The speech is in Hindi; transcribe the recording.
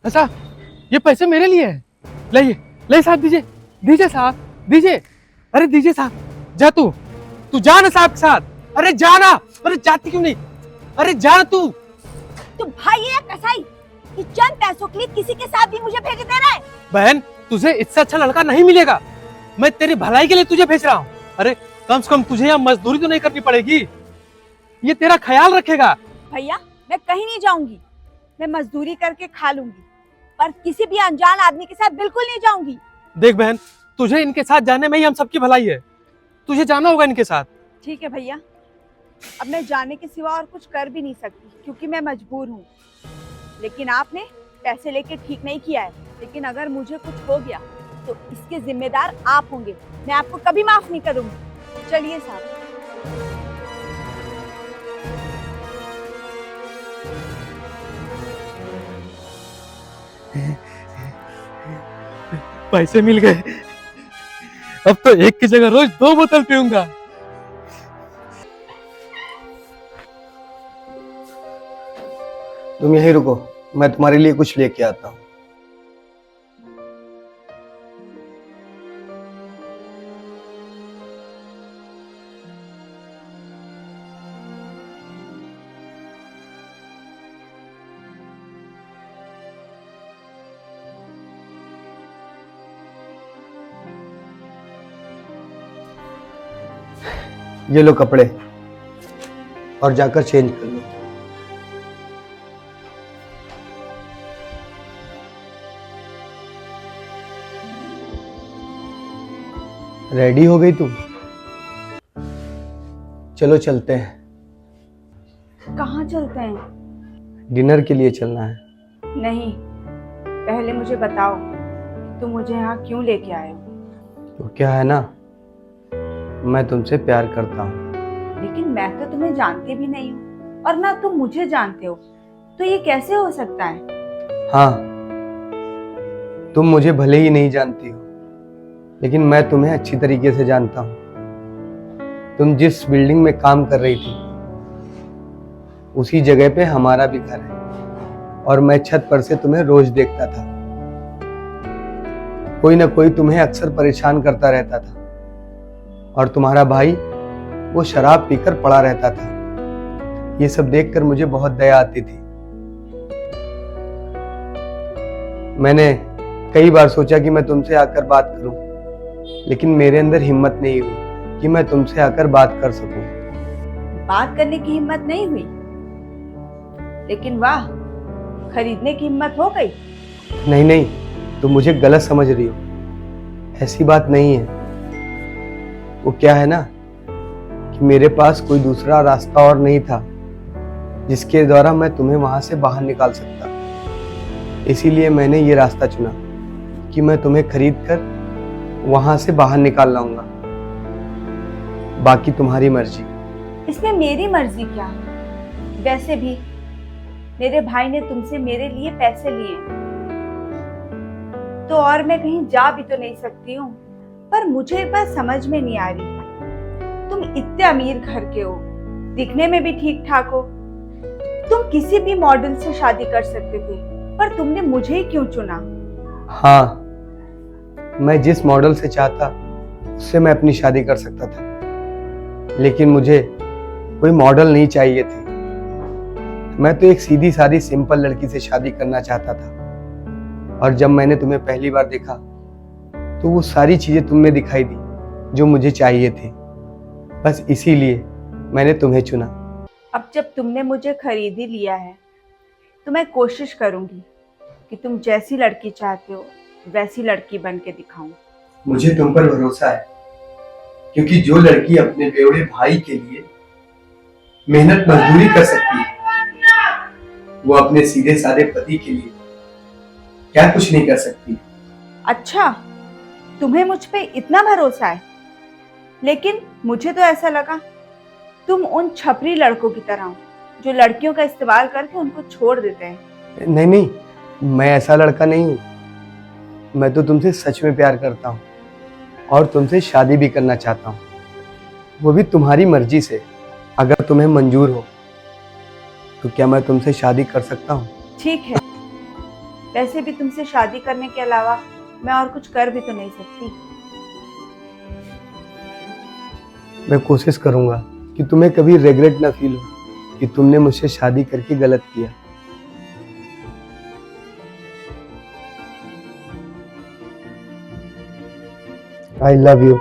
अच्छा, ये पैसे मेरे लिए है। लाइए, ले साहब, दीजिए, दीजिए साहब, दीजिए। अरे दीजिए साहब। जा तू जा ना साहब के साथ। अरे जा ना। अरे जाती क्यों नहीं? अरे जा तू। तुम भाई है या कसाई कि चंद पैसों के लिए किसी के साथ भी मुझे भेज दे रहा है? बहन, तुझे इससे अच्छा लड़का नहीं मिलेगा। मैं तेरी भलाई के लिए तुझे भेज रहा हूँ। अरे कम से कम तुझे यहाँ मजदूरी तो नहीं करनी पड़ेगी। ये तेरा ख्याल रखेगा। भैया, मैं कहीं नहीं जाऊंगी। मैं मजदूरी करके खा लूंगी, पर किसी भी अनजान आदमी के साथ बिल्कुल नहीं जाऊंगी। देख बहन, तुझे इनके साथ जाने में ही हम सबकी भलाई है। तुझे जाना होगा इनके साथ। ठीक है भैया, अब मैं जाने के सिवा और कुछ कर भी नहीं सकती क्योंकि मैं मजबूर हूँ। लेकिन आपने पैसे लेके ठीक नहीं किया है। लेकिन अगर मुझे कुछ हो गया तो इसके जिम्मेदार आप होंगे। मैं आपको कभी माफ नहीं करूंगी। चलिए साहब। पैसे मिल गए। अब तो एक की जगह रोज 2 बोतल पीऊंगा। तुम यहीं रुको, मैं तुम्हारे लिए कुछ लेके आता हूँ। ये लो कपड़े और जाकर चेंज कर लो। रेडी हो गई तुम? चलो चलते हैं। कहाँ चलते हैं? डिनर के लिए चलना है। नहीं, पहले मुझे बताओ तुम मुझे यहाँ क्यों लेके आए हो? तो क्या है ना, मैं तुमसे प्यार करता हूँ। लेकिन मैं तो तुम्हें जानती भी नहीं हूँ और ना तुम मुझे जानते हो, तो ये कैसे हो सकता है? हाँ, तुम मुझे भले ही नहीं जानती हो, लेकिन मैं तुम्हें अच्छी तरीके से जानता हूँ। तुम जिस बिल्डिंग में काम कर रही थी, उसी जगह पे हमारा भी घर है और मैं छत पर से तुम्हें रोज देखता था। कोई ना कोई तुम्हें अक्सर परेशान करता रहता था और तुम्हारा भाई वो शराब पीकर पड़ा रहता था। ये सब देखकर मुझे बहुत दया आती थी। मैंने कई बार सोचा कि मैं तुमसे आकर बात करूं, लेकिन मेरे अंदर हिम्मत नहीं हुई कि मैं तुमसे आकर बात कर सकूं। बात करने की हिम्मत नहीं हुई, लेकिन वाह, खरीदने की हिम्मत हो गई। नहीं नहीं, तुम मुझे गलत समझ रही हो। ऐसी बात नहीं है। वो क्या है ना कि मेरे पास कोई दूसरा रास्ता और नहीं था जिसके द्वारा मैं तुम्हें वहां से बाहर निकाल सकता। इसीलिए मैंने ये रास्ता चुना कि मैं तुम्हें खरीद कर वहां से बाहर निकाल लाऊंगा। बाकी तुम्हारी मर्जी। इसमें मेरी मर्जी क्या? वैसे भी मेरे भाई ने तुमसे मेरे लिए पैसे लिए, तो और मैं कहीं जा भी तो नहीं सकती हूँ। पर मुझे एक बात समझ में नहीं आ रही, तुम इतने अमीर घर के हो, दिखने में भी ठीक ठाक हो, तुम किसी भी मॉडल से शादी कर सकते थे, पर तुमने मुझे ही क्यों चुना? हाँ, मैं जिस मॉडल से चाहता उससे मैं अपनी शादी कर सकता था, लेकिन मुझे कोई मॉडल नहीं चाहिए थी। मैं तो एक सीधी सादी सिंपल लड़की से शादी करना चाहता था। और जब मैंने तुम्हें पहली बार देखा तो वो सारी चीजें तुम में दिखाई दी जो मुझे चाहिए थी। बस इसीलिए मैंने तुम्हें चुना। अब जब तुमने मुझे खरीद ही लिया है तो मैं कोशिश करूंगी कि तुम जैसी लड़की चाहते हो वैसी लड़की बन के दिखाऊं। मुझे तुम पर भरोसा है, क्योंकि जो लड़की अपने बेवड़े भाई के लिए मेहनत मजदूरी कर सकती है, वो अपने सीधे साधे पति के लिए क्या कुछ नहीं कर सकती। अच्छा, तुम्हें मुझ पे इतना भरोसा है, लेकिन मुझे तो ऐसा लगा तुम उन छपरी लड़कों की तरह हो जो लड़कियों का इस्तेमाल करके उनको छोड़ देते हैं। नहीं नहीं, मैं ऐसा लड़का नहीं हूँ। मैं तो तुमसे सच में प्यार करता हूँ और तुमसे शादी भी करना चाहता हूँ, वो भी तुम्हारी मर्जी से। अगर तुम्हें मंजूर हो तो क्या मैं तुमसे शादी कर सकता हूँ? ठीक है, वैसे भी तुमसे शादी करने के अलावा मैं और कुछ कर भी तो नहीं सकती। मैं कोशिश करूंगा कि तुम्हें कभी रिग्रेट ना फील हो कि तुमने मुझसे शादी करके गलत किया। I love you.